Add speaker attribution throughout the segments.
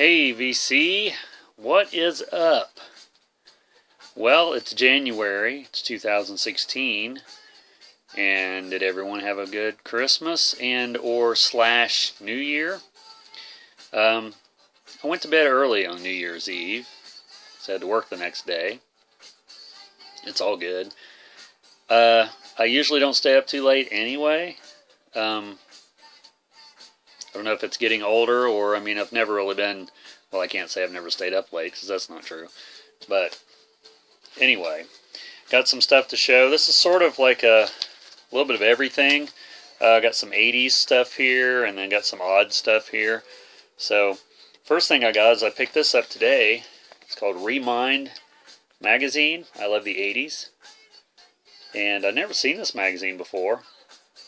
Speaker 1: Hey VC, what is up? Well, it's January, it's 2016, and did everyone have a good Christmas and or slash New Year? I went to bed early on New Year's Eve, so I had to work the next day. It's all good. I usually don't stay up too late anyway. I don't know if it's getting older or, I've never really been, well, I can't say I've never stayed up late because that's not true. But anyway, got some stuff to show. This is sort of like a little bit of everything. Got some 80s stuff here and then got some odd stuff here. So first thing I got is I picked this up today. It's called Remind Magazine. I love the 80s. And I've never seen this magazine before.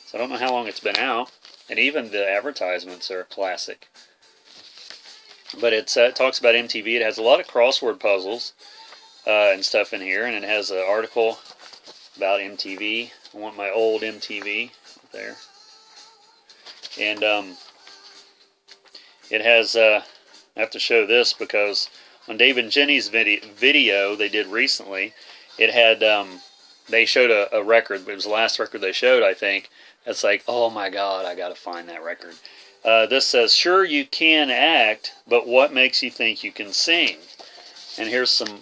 Speaker 1: So I don't know how long it's been out. And even the advertisements are classic. But it talks about MTV. It has a lot of crossword puzzles and stuff in here. And it has an article about MTV. I want my old MTV there. And it has, I have to show this because on Dave and Jenny's video they did recently, it had, they showed a record. It was the last record they showed, I think. It's like, oh my God, I gotta find that record. This says, sure you can act, but what makes you think you can sing? And here's some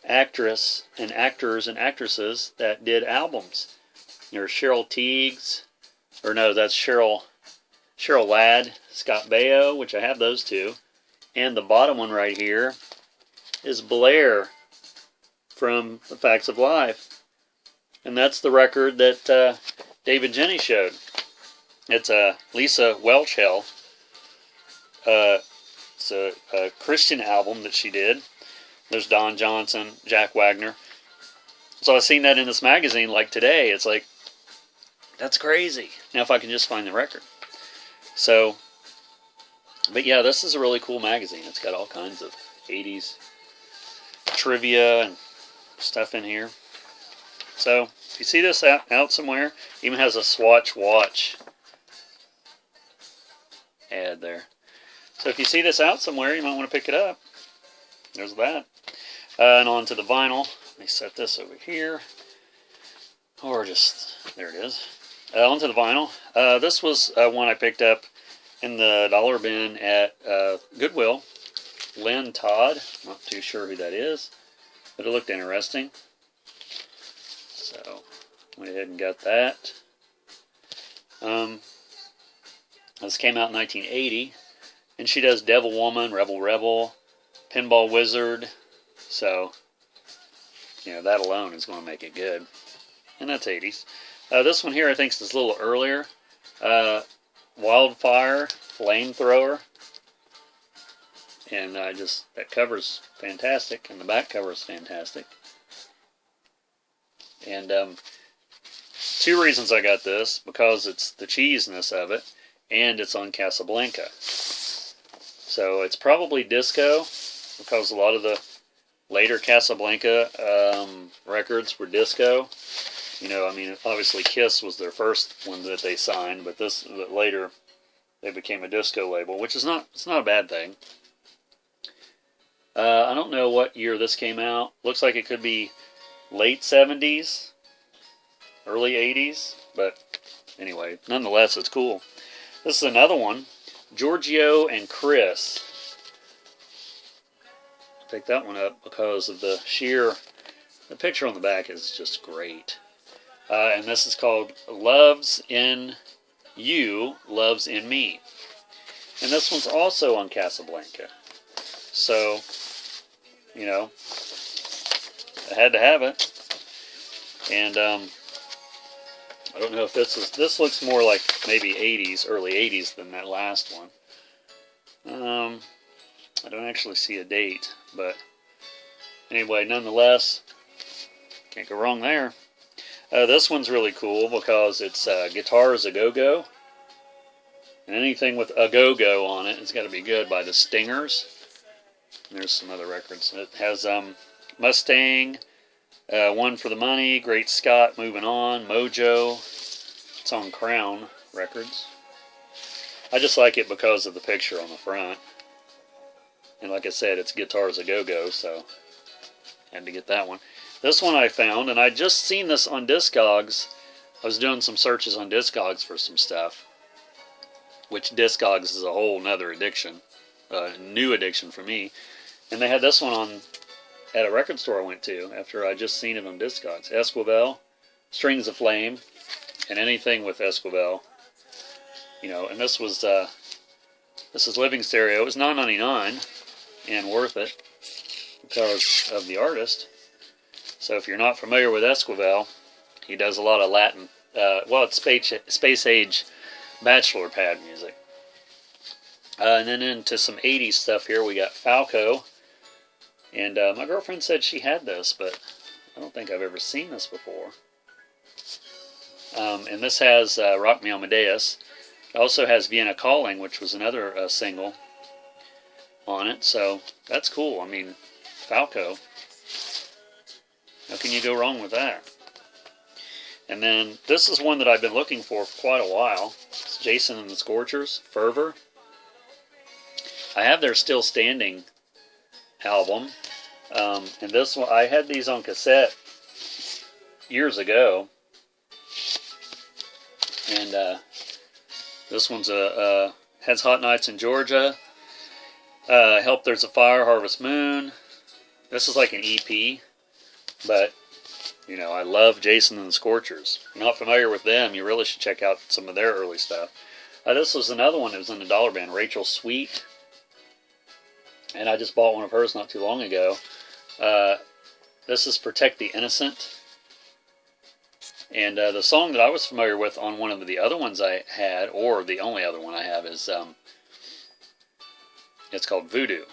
Speaker 1: actors and actresses that did albums. There's Cheryl Tiegs, or no, that's Cheryl Ladd, Scott Baio, which I have those two. And the bottom one right here is Blair from The Facts of Life. And that's the record that Dave and Jenny showed. It's a Lisa Welchel. It's a Christian album that she did. There's Don Johnson, Jack Wagner. So I seen that in this magazine like today. It's like, that's crazy. Now if I can just find the record. So, but yeah, this is a really cool magazine. It's got all kinds of 80s trivia and stuff in here. So, if you see this out somewhere, even has a Swatch watch ad there. So if you see this out somewhere, you might want to pick it up. There's that. And on to the vinyl. Let me set this over here. Or just, there it is. On to the vinyl. This was one I picked up in the dollar bin at Goodwill. Lynn Todd. Not too sure who that is, but it looked interesting. So, went ahead and got that. This came out in 1980. And she does Devil Woman, Rebel Rebel, Pinball Wizard. So, that alone is going to make it good. And that's 80s. This one here I think is a little earlier. Wildfire, Flamethrower. And that cover's fantastic. And the back cover is fantastic. And two reasons I got this, because it's the cheesiness of it, and it's on Casablanca. So it's probably disco, because a lot of the later Casablanca records were disco. Obviously Kiss was their first one that they signed, but later they became a disco label, which is it's not a bad thing. I don't know what year this came out. Looks like it could be late 70s, early 80s, but anyway, nonetheless, it's cool. This is another one, Giorgio and Chris. Pick that one up because of the picture on the back is just great. And this is called Loves in You, Loves in Me. And this one's also on Casablanca. So, I had to have it. And I don't know if this looks more like maybe 80s, early 80s than that last one. I don't actually see a date, but anyway, nonetheless, can't go wrong there. This one's really cool because it's Guitars A Go-Go. And anything with a go-go on it, it's got to be good, by the Stingers. And there's some other records. It has Mustang, One for the Money, Great Scott, Moving On, Mojo. It's on Crown Records. I just like it because of the picture on the front. And like I said, it's Guitars a Go-Go, so had to get that one. This one I found, and I just seen this on Discogs. I was doing some searches on Discogs for some stuff, which Discogs is a whole nother addiction, new addiction for me. And they had this one on at a record store I went to after I just seen it on Discogs. Esquivel, Strings of Flame, and anything with Esquivel. You know, and this is Living Stereo. It was $9.99 and worth it because of the artist. So if you're not familiar with Esquivel, he does a lot of Latin, well, it's space age bachelor pad music. And then into some 80s stuff here, we got Falco. And my girlfriend said she had this, but I don't think I've ever seen this before. And this has Rock Me Amadeus. It also has Vienna Calling, which was another single on it. So that's cool. I mean, Falco. How can you go wrong with that? And then this is one that I've been looking for quite a while. It's Jason and the Scorchers, Fervor. I have their Still Standing album. And this one, I had these on cassette years ago. And this one's has Hot Nights in Georgia. Help There's a Fire, Harvest Moon. This is like an EP. But, you know, I love Jason and the Scorchers. If you're not familiar with them, you really should check out some of their early stuff. This was another one that was in the dollar band, Rachel Sweet. And I just bought one of hers not too long ago. This is Protect the Innocent. And the song that I was familiar with on one of the other ones I had, or the only other one I have, is it's called Voodoo.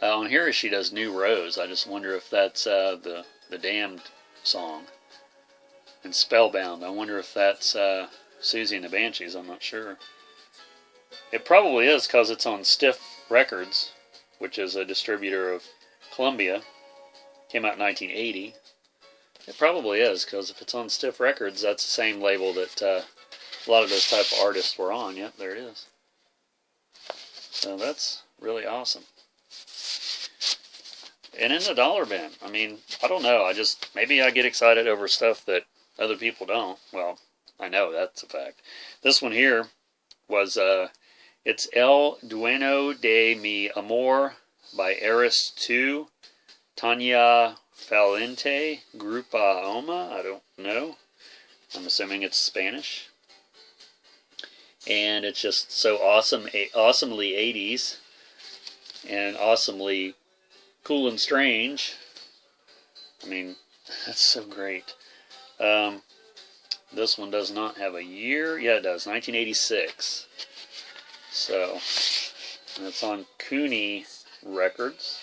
Speaker 1: On here she does New Rose. I just wonder if that's the Damned song. And Spellbound. I wonder if that's Susie and the Banshees. I'm not sure. It probably is because it's on Stiff Records, which is a distributor of Columbia. Came out in 1980. It probably is, because if it's on Stiff Records, that's the same label that a lot of those type of artists were on. Yep, there it is. So that's really awesome. And in the dollar bin, I mean, I don't know. Maybe I get excited over stuff that other people don't. Well, I know that's a fact. This one here was, it's El Dueno de Mi Amor by Eris 2, Tanya Valente, Grupa Oma. I don't know. I'm assuming it's Spanish. And it's just so awesome, awesomely 80s, and awesomely cool and strange. I mean, that's so great. This one does not have a year. Yeah, it does. 1986. So, and it's on Cooney Records.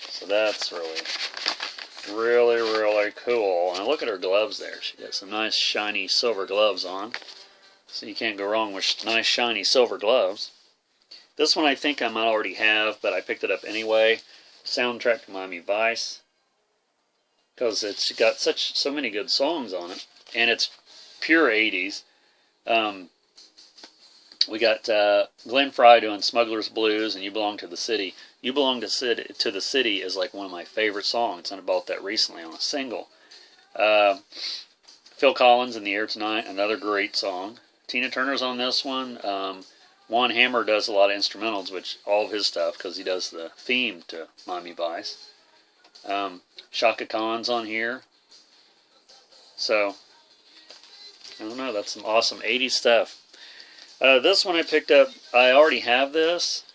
Speaker 1: So that's really, really cool. And look at her gloves there. She got some nice shiny silver gloves on. So you can't go wrong with nice shiny silver gloves. This one I think I might already have, but I picked it up anyway. Soundtrack to Miami Vice. Because it's got so many good songs on it. And it's pure 80s. We got Glenn Frey doing Smuggler's Blues and You Belong to the City. You Belong to the City is like one of my favorite songs, and I bought that recently on a single. Phil Collins, In the Air Tonight, another great song. Tina Turner's on this one. Juan Hammer does a lot of instrumentals, which all of his stuff, because he does the theme to Miami Vice. Shaka Khan's on here. So, I don't know, that's some awesome 80s stuff. This one I picked up, I already have this,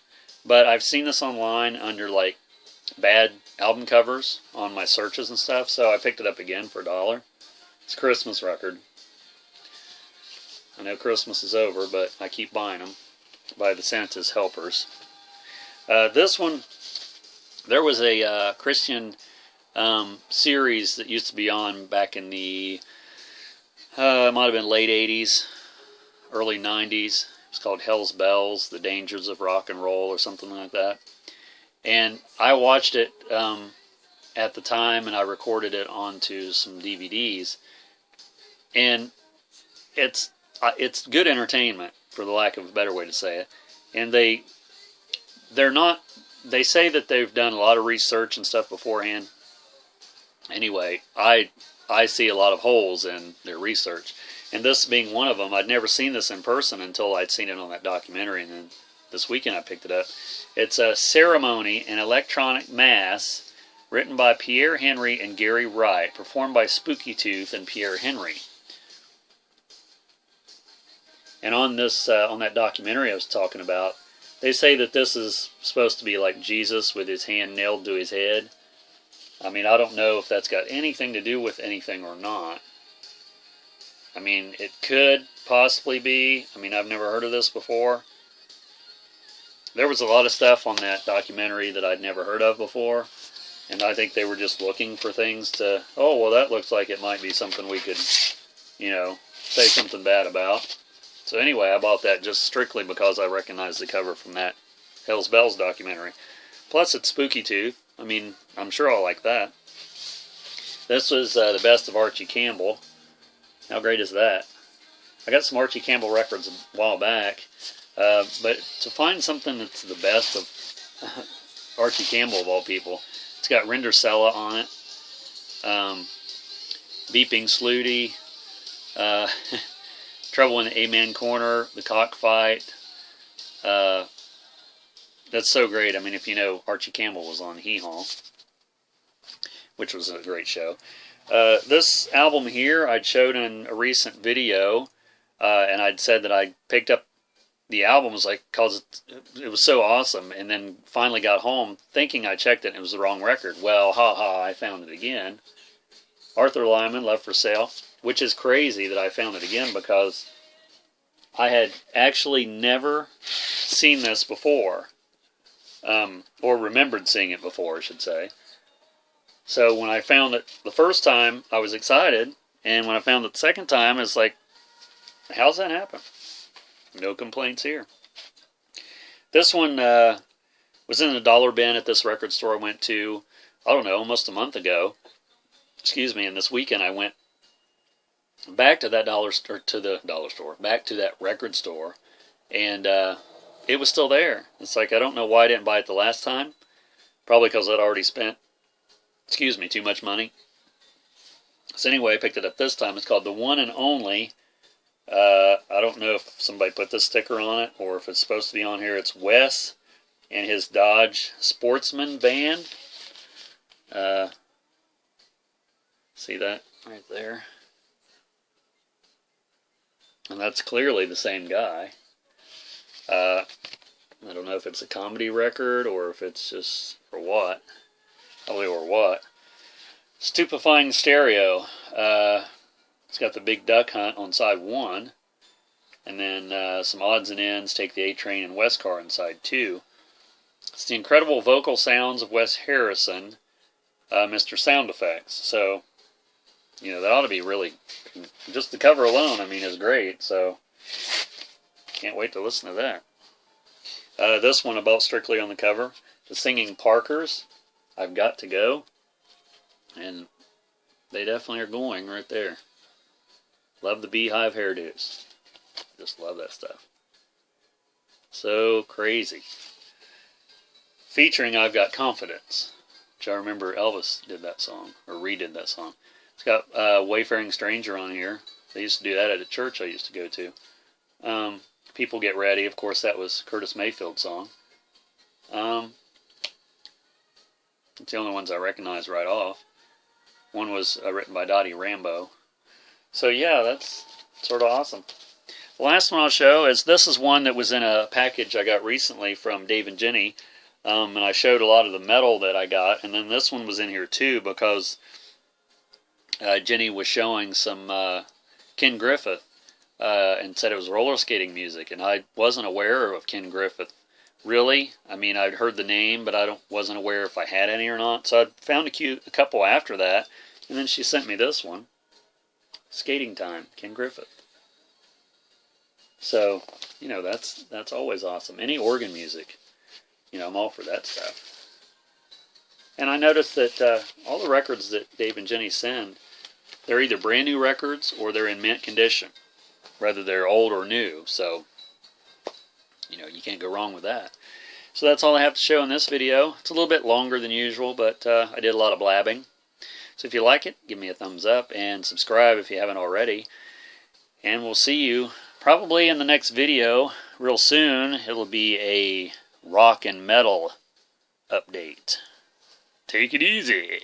Speaker 1: but I've seen this online under like bad album covers on my searches and stuff, so I picked it up again for $1. It's a Christmas record. I know Christmas is over, but I keep buying them by the Santa's Helpers. This one, there was a Christian series that used to be on back in the, it might have been late 80s, early 90s. It's called Hell's Bells, The Dangers of Rock and Roll, or something like that. And I watched it at the time, and I recorded it onto some DVDs. And it's good entertainment, for the lack of a better way to say it. And they're not they say that they've done a lot of research and stuff beforehand. Anyway, I see a lot of holes in their research. And this being one of them, I'd never seen this in person until I'd seen it on that documentary, and then this weekend I picked it up. It's a Ceremony in Electronic Mass, written by Pierre Henry and Gary Wright, performed by Spooky Tooth and Pierre Henry. And on this, on that documentary I was talking about, they say that this is supposed to be like Jesus with his hand nailed to his head. I mean, I don't know if that's got anything to do with anything or not. I mean, it could possibly be. I mean, I've never heard of this before. There was a lot of stuff on that documentary that I'd never heard of before. And I think they were just looking for things to, oh, well, that looks like it might be something we could, you know, say something bad about. So anyway, I bought that just strictly because I recognized the cover from that Hell's Bells documentary. Plus, it's Spooky Tooth. I mean, I'm sure I'll like that. This was the best of Archie Campbell. How great is that? I got some Archie Campbell records a while back, but to find something that's the best of Archie Campbell of all people, it's got Rendersella on it, Beeping Slooty, Trouble in the Amen Corner, The Cockfight. That's so great. I mean, if you know, Archie Campbell was on Hee Haw, which was a great show. This album here I'd showed in a recent video, and I'd said that I picked up the album because it was so awesome, and then finally got home thinking I checked it and it was the wrong record. Well, I found it again. Arthur Lyman, Love for Sale, which is crazy that I found it again because I had actually never seen this before, or remembered seeing it before, I should say. So when I found it the first time, I was excited, and when I found it the second time, it's like, how's that happen? No complaints here. This one was in the dollar bin at this record store I went to, I don't know, almost a month ago. Excuse me, and this weekend I went back to that back to that record store, and it was still there. It's like, I don't know why I didn't buy it the last time. Probably because I'd already spent, too much money. So anyway, I picked it up this time. It's called The One and Only. I don't know if somebody put this sticker on it or if it's supposed to be on here. It's Wes and his Dodge Sportsman van. See that right there? And that's clearly the same guy. I don't know if it's a comedy record or if it's just for what. Probably or what. Stupefying Stereo. It's got the Big Duck Hunt on side 1. And then some odds and ends, Take the A-Train and West Car on side 2. It's the incredible vocal sounds of Wes Harrison, Mr. Sound Effects. So, you know, that ought to be really, just the cover alone, I mean, is great. So, can't wait to listen to that. This one I bought strictly on the cover. The Singing Parkers, I've Got to Go. And they definitely are going right there. Love the beehive hairdos. Just love that stuff. So crazy. Featuring I've Got Confidence, which I remember Elvis did that song, or redid that song. It's got Wayfaring Stranger on here. They used to do that at a church I used to go to. People Get Ready, of course, that was Curtis Mayfield's song. It's the only ones I recognize right off. One was written by Dottie Rambo. So yeah, that's sort of awesome. The last one I'll show is, this is one that was in a package I got recently from Dave and Jenny. And I showed a lot of the metal that I got. And then this one was in here too because Jenny was showing some Ken Griffith and said it was roller skating music. And I wasn't aware of Ken Griffith. Really? I mean, I'd heard the name, but I wasn't aware if I had any or not. So I found a couple after that, and then she sent me this one. Skating Time, Ken Griffith. So, you know, that's always awesome. Any organ music, you know, I'm all for that stuff. And I noticed that all the records that Dave and Jenny send, they're either brand new records or they're in mint condition, whether they're old or new. So, you know, you can't go wrong with that. So that's all I have to show in this video. It's a little bit longer than usual, but I did a lot of blabbing. So if you like it, give me a thumbs up and subscribe if you haven't already. And we'll see you probably in the next video real soon. It'll be a rock and metal update. Take it easy.